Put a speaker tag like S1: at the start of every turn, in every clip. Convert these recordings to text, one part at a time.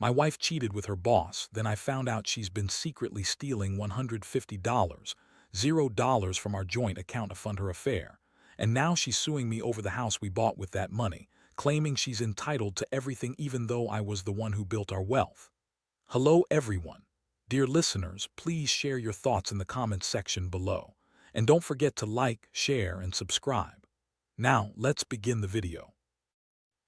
S1: My wife cheated with her boss, then I found out she's been secretly stealing $150, $0 from our joint account to fund her affair. And now she's suing me over the house we bought with that money, claiming she's entitled to everything even though I was the one who built our wealth. Hello everyone. Dear listeners, please share your thoughts in the comments section below. And don't forget to like, share, and subscribe. Now, let's begin the video.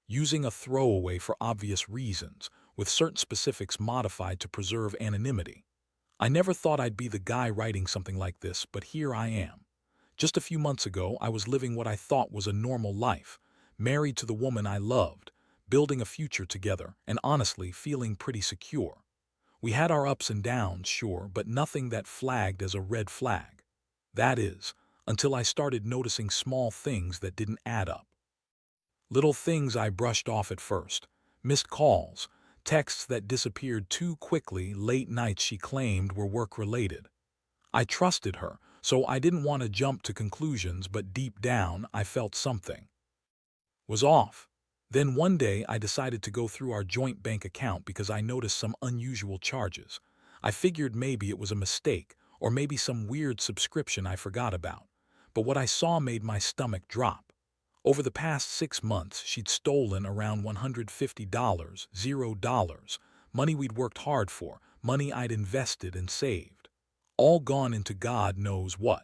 S1: Using a throwaway for obvious reasons, with certain specifics modified to preserve anonymity. I never thought I'd be the guy writing something like this, but here I am. Just a few months ago, I was living what I thought was a normal life, married to the woman I loved, building a future together, and honestly feeling pretty secure. We had our ups and downs, sure, but nothing that flagged as a red flag. That is, until I started noticing small things that didn't add up. Little things I brushed off at first. Missed calls, texts that disappeared too quickly, late nights she claimed were work-related. I trusted her, so I didn't want to jump to conclusions, but deep down I felt something was off. Then one day I decided to go through our joint bank account because I noticed some unusual charges. I figured maybe it was a mistake, or maybe some weird subscription I forgot about. But what I saw made my stomach drop. Over the past 6 months, she'd stolen around $150, $0, money we'd worked hard for, money I'd invested and saved. All gone into God knows what.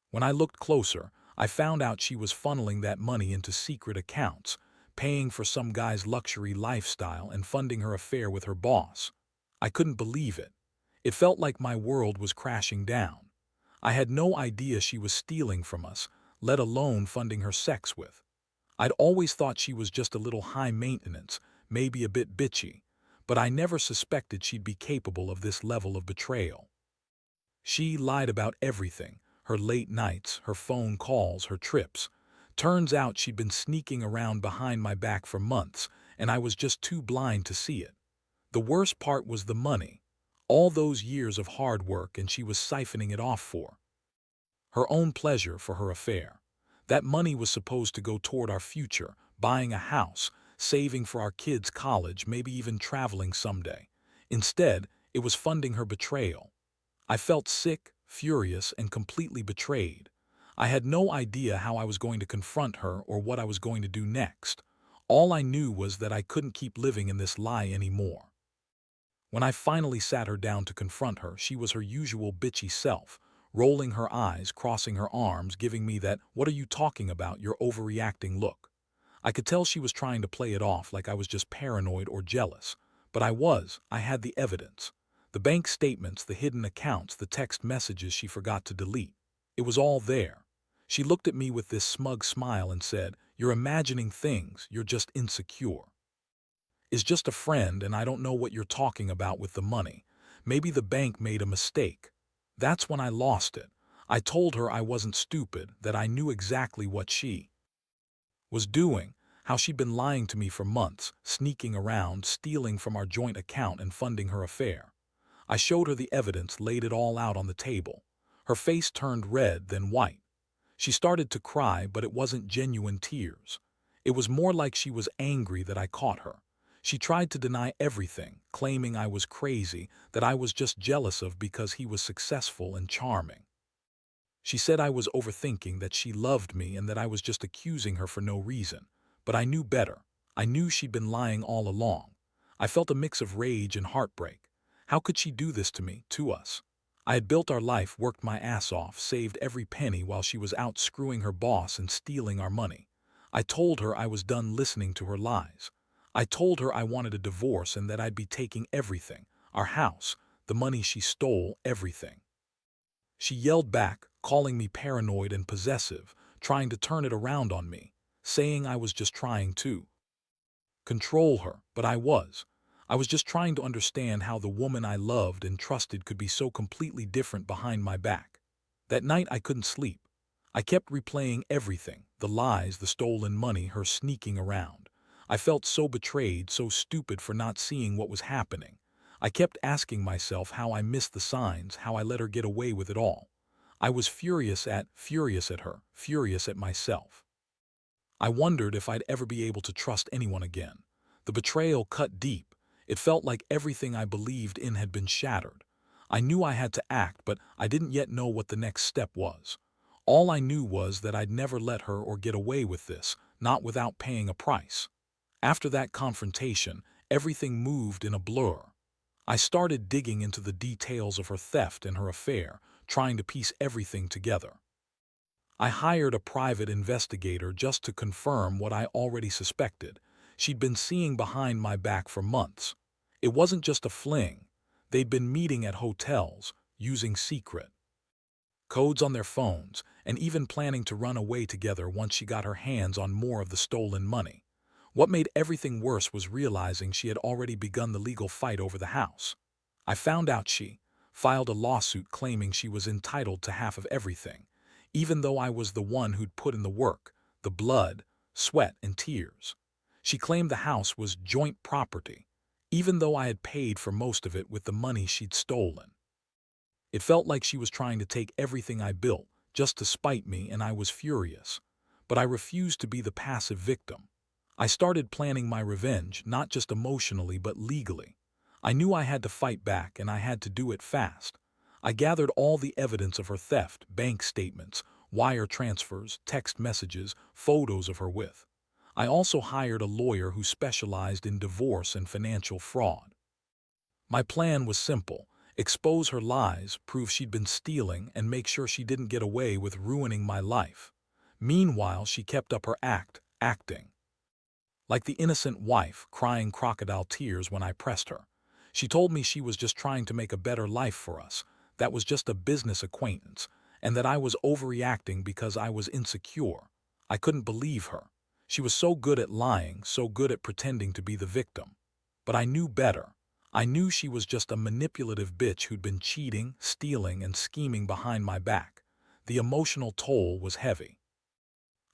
S1: When I looked closer, I found out she was funneling that money into secret accounts, paying for some guy's luxury lifestyle and funding her affair with her boss. I couldn't believe it. It felt like my world was crashing down. I had no idea she was stealing from us, let alone funding her sex with. I'd always thought she was just a little high maintenance, maybe a bit bitchy, but I never suspected she'd be capable of this level of betrayal. She lied about everything, her late nights, her phone calls, her trips. Turns out she'd been sneaking around behind my back for months, and I was just too blind to see it. The worst part was the money. All those years of hard work, and she was siphoning it off for her own pleasure, for her affair. That money was supposed to go toward our future, buying a house, saving for our kids' college, maybe even traveling someday. Instead, it was funding her betrayal. I felt sick, furious, and completely betrayed. I had no idea how I was going to confront her or what I was going to do next. All I knew was that I couldn't keep living in this lie anymore. When I finally sat her down to confront her, she was her usual bitchy self, rolling her eyes, crossing her arms, giving me that "what are you talking about, you're overreacting" look. I could tell she was trying to play it off like I was just paranoid or jealous. But I had the evidence. The bank statements, the hidden accounts, the text messages she forgot to delete. It was all there. She looked at me with this smug smile and said, "You're imagining things, you're just insecure. Is just a friend and I don't know what you're talking about with the money. Maybe the bank made a mistake." That's when I lost it. I told her I wasn't stupid, that I knew exactly what she was doing, how she'd been lying to me for months, sneaking around, stealing from our joint account and funding her affair. I showed her the evidence, laid it all out on the table. Her face turned red, then white. She started to cry, but it wasn't genuine tears. It was more like she was angry that I caught her. She tried to deny everything, claiming I was crazy, that I was just jealous of because he was successful and charming. She said I was overthinking, that she loved me, and that I was just accusing her for no reason. But I knew better. I knew she'd been lying all along. I felt a mix of rage and heartbreak. How could she do this to me, to us? I had built our life, worked my ass off, saved every penny while she was out screwing her boss and stealing our money. I told her I was done listening to her lies. I told her I wanted a divorce and that I'd be taking everything, our house, the money she stole, everything. She yelled back, calling me paranoid and possessive, trying to turn it around on me, saying I was just trying to control her, but I was just trying to understand how the woman I loved and trusted could be so completely different behind my back. That night I couldn't sleep. I kept replaying everything, the lies, the stolen money, her sneaking around. I felt so betrayed, so stupid for not seeing what was happening. I kept asking myself how I missed the signs, how I let her get away with it all. I was furious at her, furious at myself. I wondered if I'd ever be able to trust anyone again. The betrayal cut deep. It felt like everything I believed in had been shattered. I knew I had to act, but I didn't yet know what the next step was. All I knew was that I'd never let her or get away with this, not without paying a price. After that confrontation, everything moved in a blur. I started digging into the details of her theft and her affair, trying to piece everything together. I hired a private investigator just to confirm what I already suspected. She'd been seeing behind my back for months. It wasn't just a fling. They'd been meeting at hotels, using secret codes on their phones, and even planning to run away together once she got her hands on more of the stolen money. What made everything worse was realizing she had already begun the legal fight over the house. I found out she filed a lawsuit claiming she was entitled to half of everything, even though I was the one who'd put in the work, the blood, sweat, and tears. She claimed the house was joint property, even though I had paid for most of it with the money she'd stolen. It felt like she was trying to take everything I built, just to spite me, and I was furious. But I refused to be the passive victim. I started planning my revenge, not just emotionally but legally. I knew I had to fight back, and I had to do it fast. I gathered all the evidence of her theft, bank statements, wire transfers, text messages, photos of her with. I also hired a lawyer who specialized in divorce and financial fraud. My plan was simple: expose her lies, prove she'd been stealing, and make sure she didn't get away with ruining my life. Meanwhile, she kept up her acting like the innocent wife, crying crocodile tears when I pressed her. She told me she was just trying to make a better life for us, that was just a business acquaintance, and that I was overreacting because I was insecure. I couldn't believe her. She was so good at lying, so good at pretending to be the victim. But I knew better. I knew she was just a manipulative bitch who'd been cheating, stealing, and scheming behind my back. The emotional toll was heavy.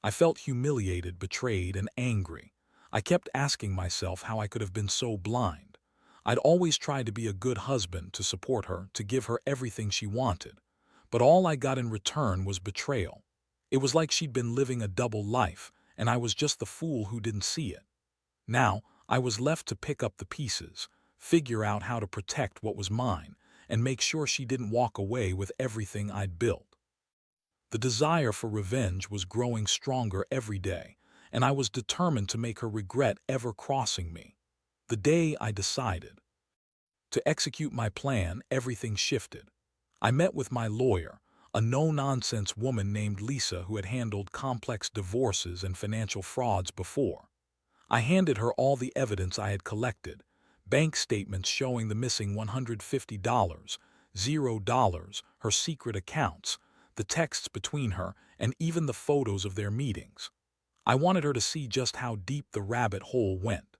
S1: I felt humiliated, betrayed, and angry. I kept asking myself how I could have been so blind. I'd always tried to be a good husband, to support her, to give her everything she wanted. But all I got in return was betrayal. It was like she'd been living a double life, and I was just the fool who didn't see it. Now, I was left to pick up the pieces, figure out how to protect what was mine, and make sure she didn't walk away with everything I'd built. The desire for revenge was growing stronger every day, and I was determined to make her regret ever crossing me. The day I decided to execute my plan, everything shifted. I met with my lawyer, a no-nonsense woman named Lisa who had handled complex divorces and financial frauds before. I handed her all the evidence I had collected: bank statements showing the missing $150, $0, her secret accounts, the texts between her, and even the photos of their meetings. I wanted her to see just how deep the rabbit hole went.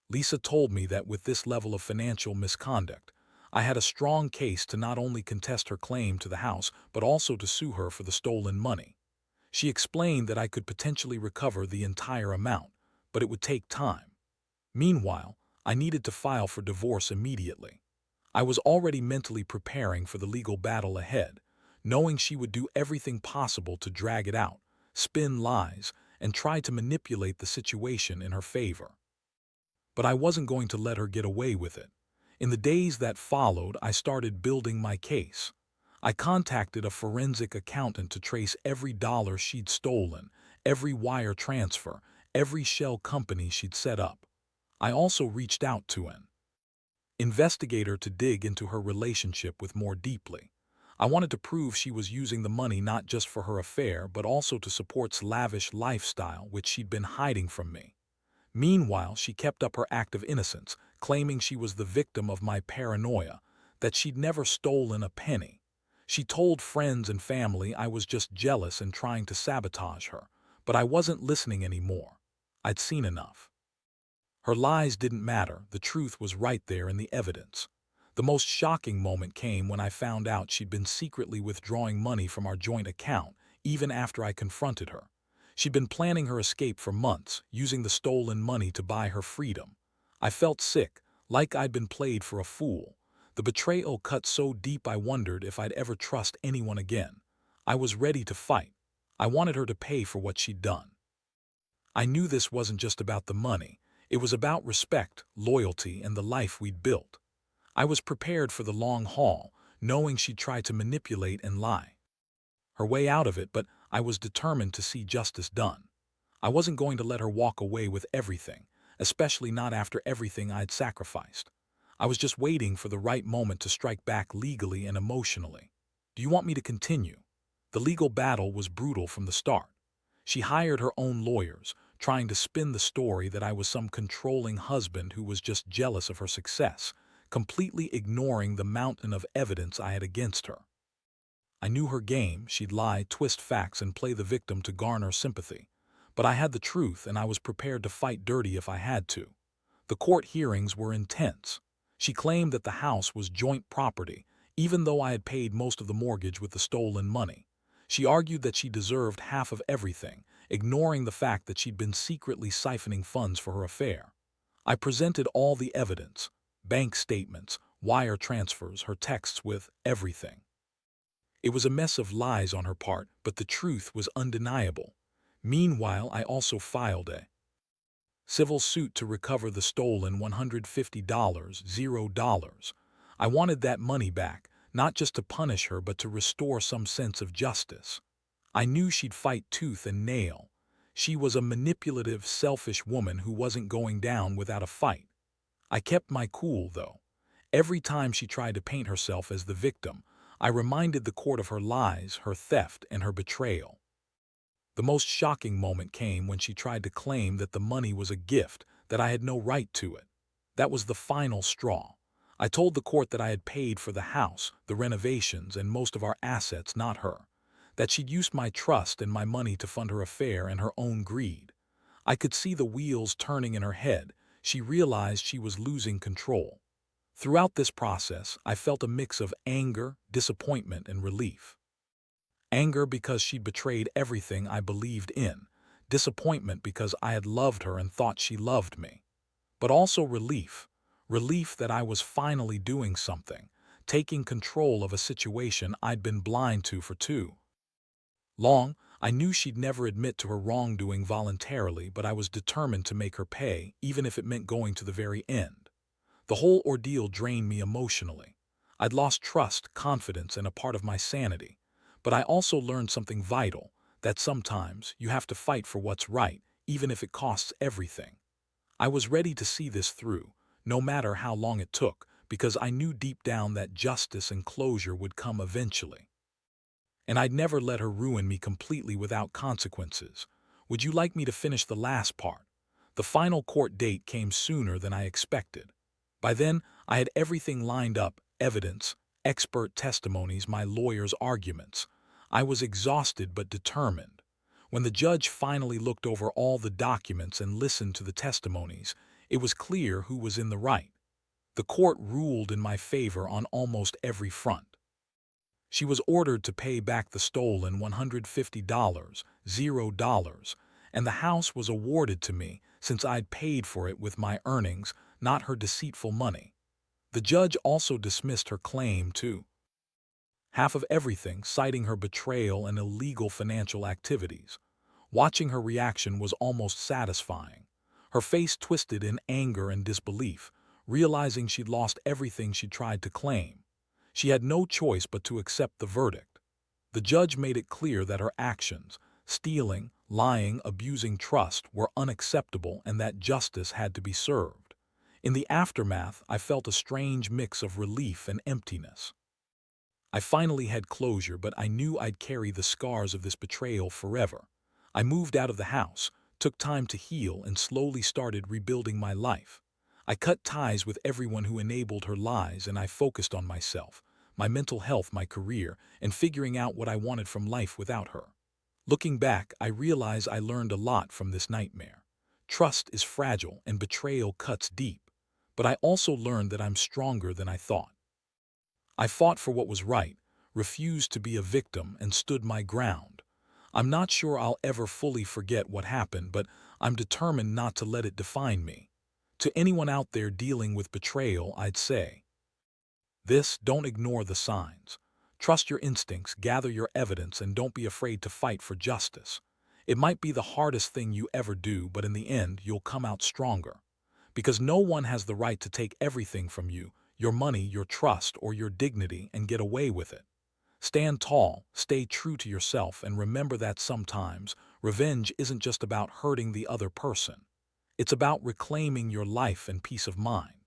S1: Lisa told me that with this level of financial misconduct, I had a strong case to not only contest her claim to the house, but also to sue her for the stolen money. She explained that I could potentially recover the entire amount, but it would take time. Meanwhile, I needed to file for divorce immediately. I was already mentally preparing for the legal battle ahead, knowing she would do everything possible to drag it out, spin lies, and try to manipulate the situation in her favor. But I wasn't going to let her get away with it. In the days that followed, I started building my case. I contacted a forensic accountant to trace every dollar she'd stolen, every wire transfer, every shell company she'd set up. I also reached out to an investigator to dig into her relationship with more deeply. I wanted to prove she was using the money not just for her affair, but also to support lavish lifestyle which she'd been hiding from me. Meanwhile, she kept up her act of innocence, claiming she was the victim of my paranoia, that she'd never stolen a penny. She told friends and family I was just jealous and trying to sabotage her, but I wasn't listening anymore. I'd seen enough. Her lies didn't matter, the truth was right there in the evidence. The most shocking moment came when I found out she'd been secretly withdrawing money from our joint account, even after I confronted her. She'd been planning her escape for months, using the stolen money to buy her freedom. I felt sick, like I'd been played for a fool. The betrayal cut so deep I wondered if I'd ever trust anyone again. I was ready to fight. I wanted her to pay for what she'd done. I knew this wasn't just about the money. It was about respect, loyalty, and the life we'd built. I was prepared for the long haul, knowing she'd try to manipulate and lie her way out of it, but I was determined to see justice done. I wasn't going to let her walk away with everything, especially not after everything I'd sacrificed. I was just waiting for the right moment to strike back legally and emotionally. Do you want me to continue? The legal battle was brutal from the start. She hired her own lawyers, trying to spin the story that I was some controlling husband who was just jealous of her success, completely ignoring the mountain of evidence I had against her. I knew her game. She'd lie, twist facts, and play the victim to garner sympathy. But I had the truth, and I was prepared to fight dirty if I had to. The court hearings were intense. She claimed that the house was joint property, even though I had paid most of the mortgage with the stolen money. She argued that she deserved half of everything, ignoring the fact that she'd been secretly siphoning funds for her affair. I presented all the evidence: bank statements, wire transfers, her texts with everything. It was a mess of lies on her part, but the truth was undeniable. Meanwhile, I also filed a civil suit to recover the stolen $150, $0. I wanted that money back, not just to punish her, but to restore some sense of justice. I knew she'd fight tooth and nail. She was a manipulative, selfish woman who wasn't going down without a fight. I kept my cool, though. Every time she tried to paint herself as the victim, I reminded the court of her lies, her theft, and her betrayal. The most shocking moment came when she tried to claim that the money was a gift, that I had no right to it. That was the final straw. I told the court that I had paid for the house, the renovations, and most of our assets, not her. That she'd used my trust and my money to fund her affair and her own greed. I could see the wheels turning in her head. She realized she was losing control. Throughout this process, I felt a mix of anger, disappointment, and relief. Anger because she'd betrayed everything I believed in. Disappointment because I had loved her and thought she loved me. But also relief. Relief that I was finally doing something, taking control of a situation I'd been blind to for too long. I knew she'd never admit to her wrongdoing voluntarily, but I was determined to make her pay, even if it meant going to the very end. The whole ordeal drained me emotionally. I'd lost trust, confidence, and a part of my sanity. But I also learned something vital, that sometimes you have to fight for what's right, even if it costs everything. I was ready to see this through, no matter how long it took, because I knew deep down that justice and closure would come eventually. And I'd never let her ruin me completely without consequences. Would you like me to finish the last part? The final court date came sooner than I expected. By then, I had everything lined up: evidence, expert testimonies, my lawyer's arguments. I was exhausted but determined. When the judge finally looked over all the documents and listened to the testimonies, it was clear who was in the right. The court ruled in my favor on almost every front. She was ordered to pay back the stolen $150, $0, and the house was awarded to me since I'd paid for it with my earnings, not her deceitful money. The judge also dismissed her claim to half of everything, citing her betrayal and illegal financial activities. Watching her reaction was almost satisfying. Her face twisted in anger and disbelief, realizing she'd lost everything she tried to claim. She had no choice but to accept the verdict. The judge made it clear that her actions, stealing, lying, abusing trust, were unacceptable and that justice had to be served. In the aftermath, I felt a strange mix of relief and emptiness. I finally had closure, but I knew I'd carry the scars of this betrayal forever. I moved out of the house, took time to heal, and slowly started rebuilding my life. I cut ties with everyone who enabled her lies, and I focused on myself, my mental health, my career, and figuring out what I wanted from life without her. Looking back, I realize I learned a lot from this nightmare. Trust is fragile and betrayal cuts deep. But I also learned that I'm stronger than I thought. I fought for what was right, refused to be a victim, and stood my ground. I'm not sure I'll ever fully forget what happened, but I'm determined not to let it define me. To anyone out there dealing with betrayal, I'd say this: don't ignore the signs. Trust your instincts, gather your evidence, and don't be afraid to fight for justice. It might be the hardest thing you ever do, but in the end, you'll come out stronger. Because no one has the right to take everything from you, your money, your trust, or your dignity, and get away with it. Stand tall, stay true to yourself, and remember that sometimes revenge isn't just about hurting the other person. It's about reclaiming your life and peace of mind.